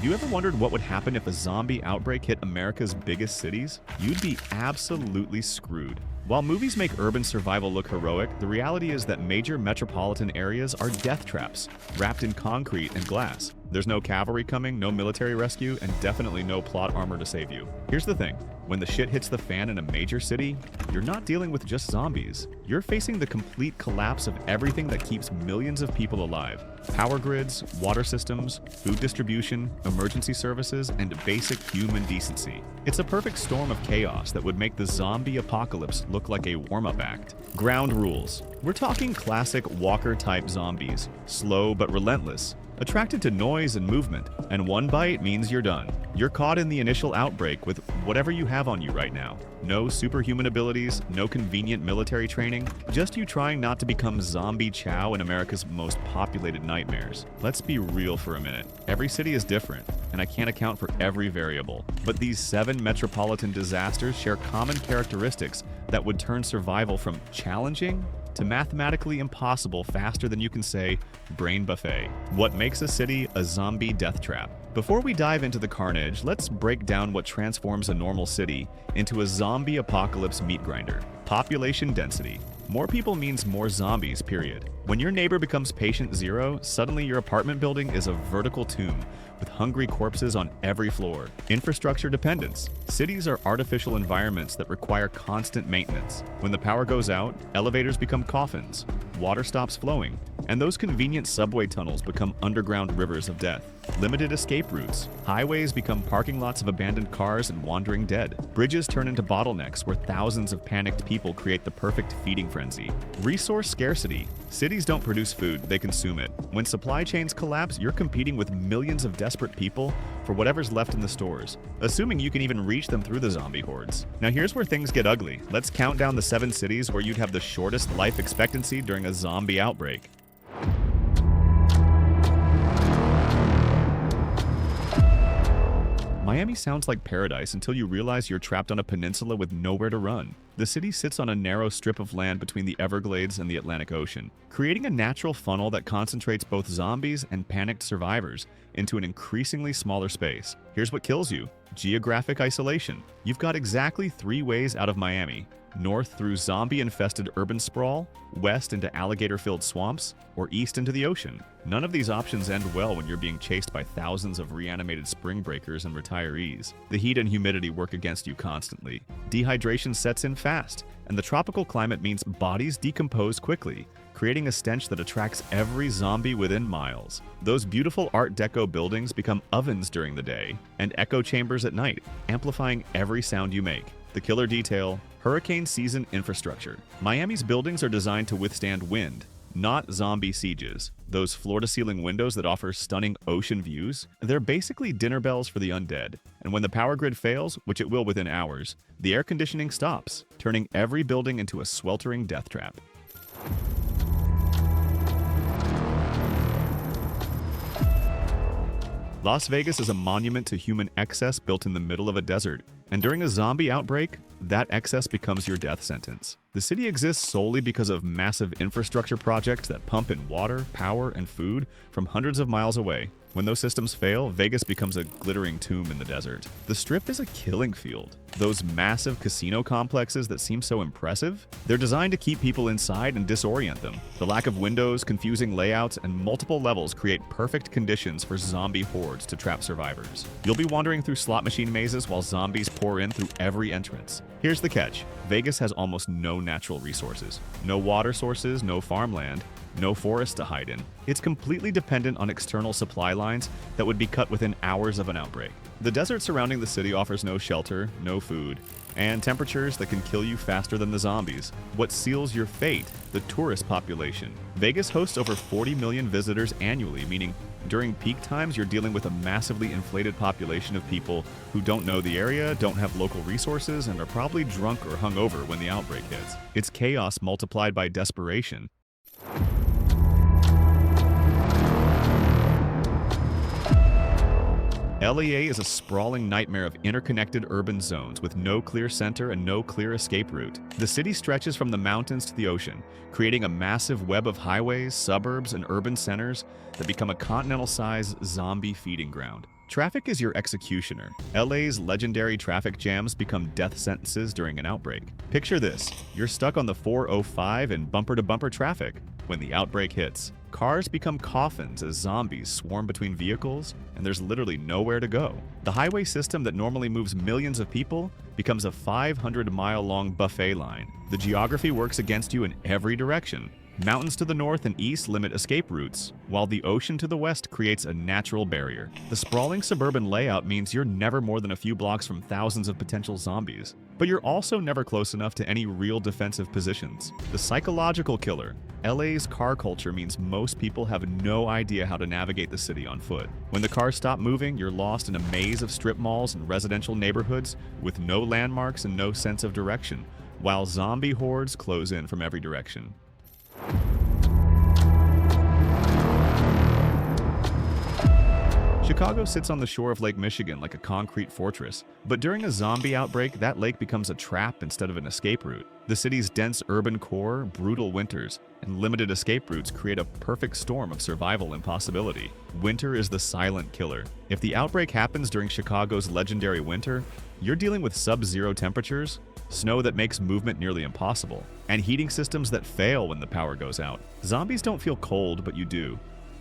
Have you ever wondered what would happen if a zombie outbreak hit America's biggest cities? You'd be absolutely screwed. While movies make urban survival look heroic, the reality is that major metropolitan areas are death traps, wrapped in concrete and glass. There's no cavalry coming, no military rescue, and definitely no plot armor to save you. Here's the thing. When the shit hits the fan in a major city, you're not dealing with just zombies. You're facing the complete collapse of everything that keeps millions of people alive. Power grids, water systems, food distribution, emergency services, and basic human decency. It's a perfect storm of chaos that would make the zombie apocalypse look like a warm-up act. Ground rules. We're talking classic walker-type zombies, slow but relentless, attracted to noise and movement, and one bite means you're done. You're caught in the initial outbreak with whatever you have on you right now. No superhuman abilities, no convenient military training, just you trying not to become zombie chow in America's most populated nightmares. Let's be real for a minute. Every city is different, and I can't account for every variable. But these 7 metropolitan disasters share common characteristics that would turn survival from challenging to mathematically impossible faster than you can say brain buffet. What makes a city a zombie death trap? Before we dive into the carnage, let's break down what transforms a normal city into a zombie apocalypse meat grinder. Population density. More people means more zombies, period. When your neighbor becomes patient zero, suddenly your apartment building is a vertical tomb with hungry corpses on every floor. Infrastructure dependence. Cities are artificial environments that require constant maintenance. When the power goes out, elevators become coffins, water stops flowing, and those convenient subway tunnels become underground rivers of death. Limited escape routes. Highways become parking lots of abandoned cars and wandering dead. Bridges turn into bottlenecks where thousands of panicked people create the perfect feeding frenzy. Resource scarcity. Cities don't produce food, they consume it. When supply chains collapse, you're competing with millions of desperate people for whatever's left in the stores, assuming you can even reach them through the zombie hordes. Now here's where things get ugly. Let's count down the 7 cities where you'd have the shortest life expectancy during a zombie outbreak. Miami sounds like paradise until you realize you're trapped on a peninsula with nowhere to run. The city sits on a narrow strip of land between the Everglades and the Atlantic Ocean, creating a natural funnel that concentrates both zombies and panicked survivors into an increasingly smaller space. Here's what kills you: geographic isolation. You've got exactly 3 ways out of Miami: north through zombie-infested urban sprawl, west into alligator-filled swamps, or east into the ocean. None of these options end well when you're being chased by thousands of reanimated spring breakers and retirees. The heat and humidity work against you constantly. Dehydration sets in fast, and the tropical climate means bodies decompose quickly, creating a stench that attracts every zombie within miles. Those beautiful Art Deco buildings become ovens during the day and echo chambers at night, amplifying every sound you make. The killer detail: hurricane season infrastructure. Miami's buildings are designed to withstand wind, not zombie sieges. Those floor-to-ceiling windows that offer stunning ocean views, they're basically dinner bells for the undead. And when the power grid fails, which it will within hours, the air conditioning stops, turning every building into a sweltering death trap. Las Vegas is a monument to human excess built in the middle of a desert, and during a zombie outbreak, that excess becomes your death sentence. The city exists solely because of massive infrastructure projects that pump in water, power, and food from hundreds of miles away. When those systems fail, Vegas becomes a glittering tomb in the desert. The Strip is a killing field. Those massive casino complexes that seem so impressive, they're designed to keep people inside and disorient them. The lack of windows, confusing layouts, and multiple levels create perfect conditions for zombie hordes to trap survivors. You'll be wandering through slot machine mazes while zombies pour in through every entrance. Here's the catch: Vegas has almost no natural resources. No water sources, no farmland, no forest to hide in. It's completely dependent on external supply lines that would be cut within hours of an outbreak. The desert surrounding the city offers no shelter, no food, and temperatures that can kill you faster than the zombies. What seals your fate? The tourist population. Vegas hosts over 40 million visitors annually, meaning during peak times you're dealing with a massively inflated population of people who don't know the area, don't have local resources, and are probably drunk or hungover when the outbreak hits. It's chaos multiplied by desperation. LEA is a sprawling nightmare of interconnected urban zones with no clear center and no clear escape route. The city stretches from the mountains to the ocean, creating a massive web of highways, suburbs, and urban centers that become a continental-sized zombie feeding ground. Traffic is your executioner. LA's legendary traffic jams become death sentences during an outbreak. Picture this: you're stuck on the 405 in bumper-to-bumper traffic. When the outbreak hits, cars become coffins as zombies swarm between vehicles, and there's literally nowhere to go. The highway system that normally moves millions of people becomes a 500-mile-long buffet line. The geography works against you in every direction. Mountains to the north and east limit escape routes, while the ocean to the west creates a natural barrier. The sprawling suburban layout means you're never more than a few blocks from thousands of potential zombies, but you're also never close enough to any real defensive positions. The psychological killer. LA's car culture means most people have no idea how to navigate the city on foot. When the cars stop moving, you're lost in a maze of strip malls and residential neighborhoods with no landmarks and no sense of direction, while zombie hordes close in from every direction. Chicago sits on the shore of Lake Michigan like a concrete fortress, but during a zombie outbreak, that lake becomes a trap instead of an escape route. The city's dense urban core, brutal winters, and limited escape routes create a perfect storm of survival impossibility. Winter is the silent killer. If the outbreak happens during Chicago's legendary winter, you're dealing with sub-zero temperatures, snow that makes movement nearly impossible, and heating systems that fail when the power goes out. Zombies don't feel cold, but you do.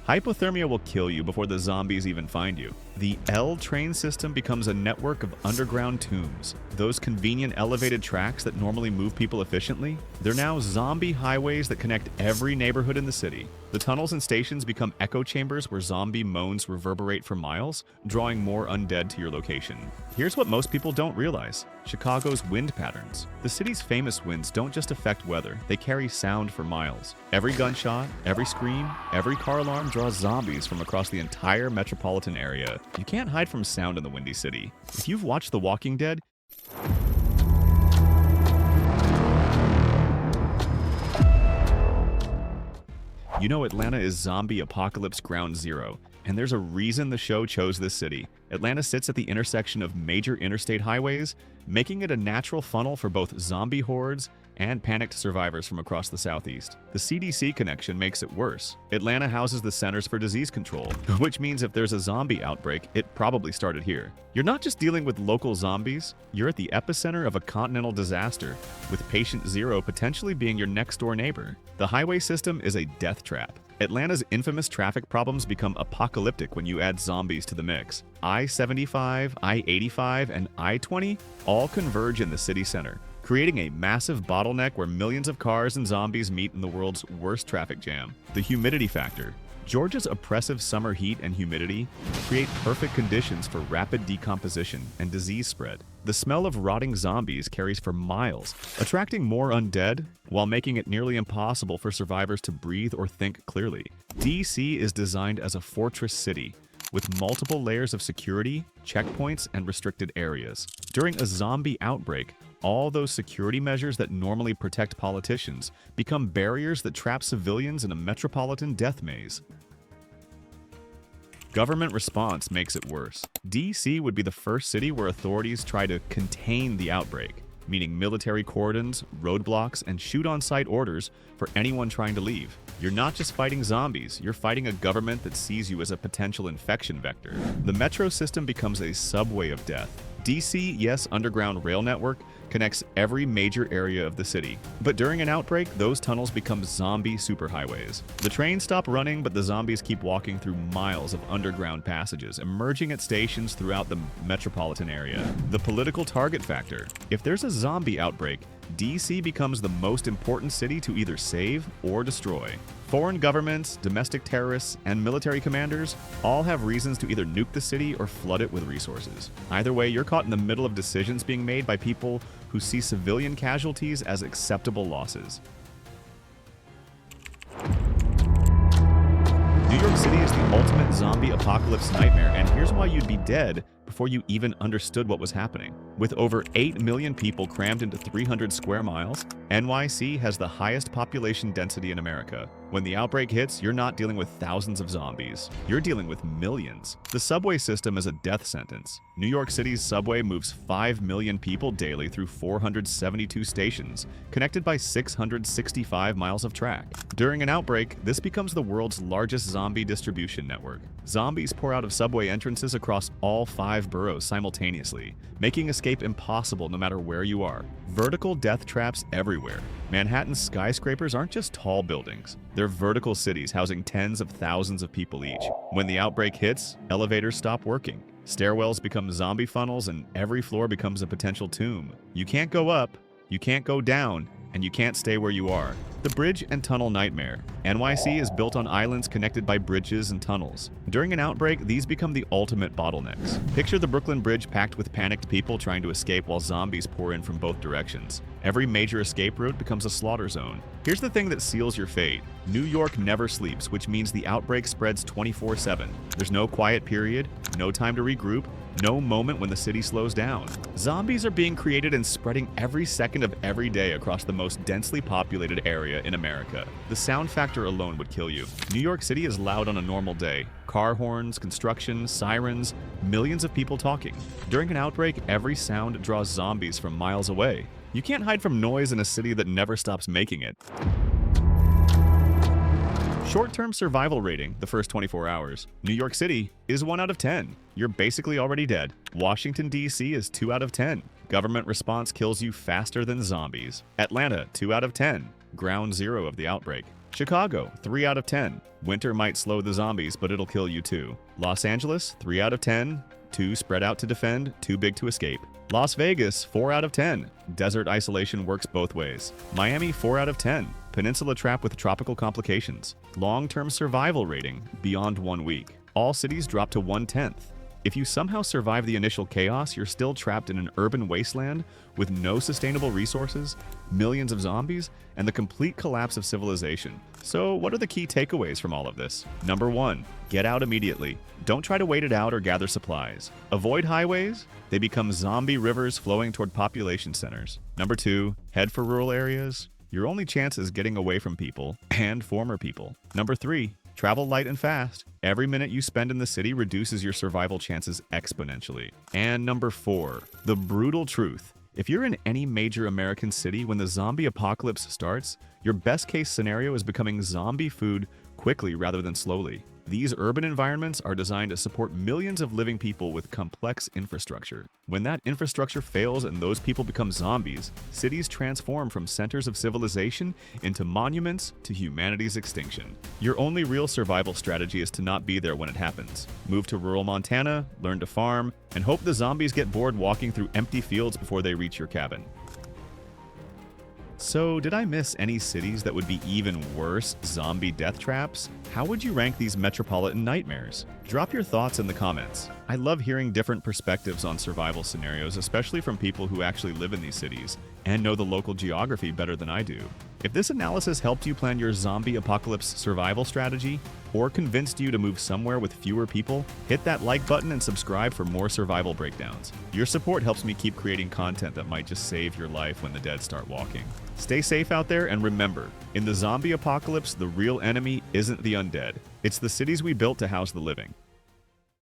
Hypothermia will kill you before the zombies even find you. The L train system becomes a network of underground tombs. Those convenient elevated tracks that normally move people efficiently, they're now zombie highways that connect every neighborhood in the city. The tunnels and stations become echo chambers where zombie moans reverberate for miles, drawing more undead to your location. Here's what most people don't realize: Chicago's wind patterns. The city's famous winds don't just affect weather, they carry sound for miles. Every gunshot, every scream, every car alarm draws zombies from across the entire metropolitan area. You can't hide from sound in the Windy City. If you've watched The Walking Dead, you know Atlanta is zombie apocalypse ground zero, and there's a reason the show chose this city. Atlanta sits at the intersection of major interstate highways, making it a natural funnel for both zombie hordes and panicked survivors from across the Southeast. The CDC connection makes it worse. Atlanta houses the Centers for Disease Control, which means if there's a zombie outbreak, it probably started here. You're not just dealing with local zombies, you're at the epicenter of a continental disaster, with patient zero potentially being your next-door neighbor. The highway system is a death trap. Atlanta's infamous traffic problems become apocalyptic when you add zombies to the mix. I-75, I-85, and I-20 all converge in the city center, creating a massive bottleneck where millions of cars and zombies meet in the world's worst traffic jam. The humidity factor. Georgia's oppressive summer heat and humidity create perfect conditions for rapid decomposition and disease spread. The smell of rotting zombies carries for miles, attracting more undead while making it nearly impossible for survivors to breathe or think clearly. DC is designed as a fortress city, with multiple layers of security, checkpoints, and restricted areas. During a zombie outbreak, all those security measures that normally protect politicians become barriers that trap civilians in a metropolitan death maze. Government response makes it worse. DC would be the first city where authorities try to contain the outbreak, meaning military cordons, roadblocks, and shoot-on-sight orders for anyone trying to leave. You're not just fighting zombies, you're fighting a government that sees you as a potential infection vector. The metro system becomes a subway of death. DC, yes, underground rail network connects every major area of the city. But during an outbreak, those tunnels become zombie superhighways. The trains stop running, but the zombies keep walking through miles of underground passages, emerging at stations throughout the metropolitan area. The political target factor. If there's a zombie outbreak, DC becomes the most important city to either save or destroy. Foreign governments, domestic terrorists, and military commanders all have reasons to either nuke the city or flood it with resources. Either way, you're caught in the middle of decisions being made by people who see civilian casualties as acceptable losses. New York City is the ultimate zombie apocalypse nightmare, and here's why you'd be dead before you even understood what was happening. With over 8 million people crammed into 300 square miles, NYC has the highest population density in America. When the outbreak hits, you're not dealing with thousands of zombies. You're dealing with millions. The subway system is a death sentence. New York City's subway moves 5 million people daily through 472 stations, connected by 665 miles of track. During an outbreak, this becomes the world's largest zombie distribution network. Zombies pour out of subway entrances across all 5 boroughs simultaneously, making escape impossible no matter where you are. Vertical death traps everywhere. Manhattan's skyscrapers aren't just tall buildings. They're vertical cities housing tens of thousands of people each. When the outbreak hits, elevators stop working. Stairwells become zombie funnels and every floor becomes a potential tomb. You can't go up, you can't go down, and you can't stay where you are. The bridge and tunnel nightmare. NYC is built on islands connected by bridges and tunnels. During an outbreak, these become the ultimate bottlenecks. Picture the Brooklyn Bridge packed with panicked people trying to escape while zombies pour in from both directions. Every major escape route becomes a slaughter zone. Here's the thing that seals your fate. New York never sleeps, which means the outbreak spreads 24/7. There's no quiet period, no time to regroup, no moment when the city slows down. Zombies are being created and spreading every second of every day across the most densely populated area in America. The sound factor alone would kill you. New York City is loud on a normal day. Car horns, construction, sirens, millions of people talking. During an outbreak, every sound draws zombies from miles away. You can't hide from noise in a city that never stops making it. Short-term survival rating, the first 24 hours. New York City is 1 out of 10. You're basically already dead. Washington, D.C. is 2 out of 10. Government response kills you faster than zombies. Atlanta, 2 out of 10. Ground zero of the outbreak. Chicago, 3 out of 10. Winter might slow the zombies, but it'll kill you too. Los Angeles, 3 out of 10. 2 spread out to defend, too big to escape. Las Vegas, 4 out of 10. Desert isolation works both ways. Miami, 4 out of 10. Peninsula trap with tropical complications. Long-term survival rating, beyond 1 week. All cities drop to 1/10. If you somehow survive the initial chaos, you're still trapped in an urban wasteland with no sustainable resources, millions of zombies, and the complete collapse of civilization. So what are the key takeaways from all of this? Number 1, get out immediately. Don't try to wait it out or gather supplies. Avoid highways. They become zombie rivers flowing toward population centers. Number 2, head for rural areas. Your only chance is getting away from people and former people. Number 3, travel light and fast. Every minute you spend in the city reduces your survival chances exponentially. And number 4, the brutal truth. If you're in any major American city when the zombie apocalypse starts, your best case scenario is becoming zombie food quickly rather than slowly. These urban environments are designed to support millions of living people with complex infrastructure. When that infrastructure fails and those people become zombies, cities transform from centers of civilization into monuments to humanity's extinction. Your only real survival strategy is to not be there when it happens. Move to rural Montana, learn to farm, and hope the zombies get bored walking through empty fields before they reach your cabin. So, did I miss any cities that would be even worse zombie death traps? How would you rank these metropolitan nightmares? Drop your thoughts in the comments. I love hearing different perspectives on survival scenarios, especially from people who actually live in these cities and know the local geography better than I do. If this analysis helped you plan your zombie apocalypse survival strategy, or convinced you to move somewhere with fewer people, hit that like button and subscribe for more survival breakdowns. Your support helps me keep creating content that might just save your life when the dead start walking. Stay safe out there, and remember, in the zombie apocalypse, the real enemy isn't the undead. It's the cities we built to house the living.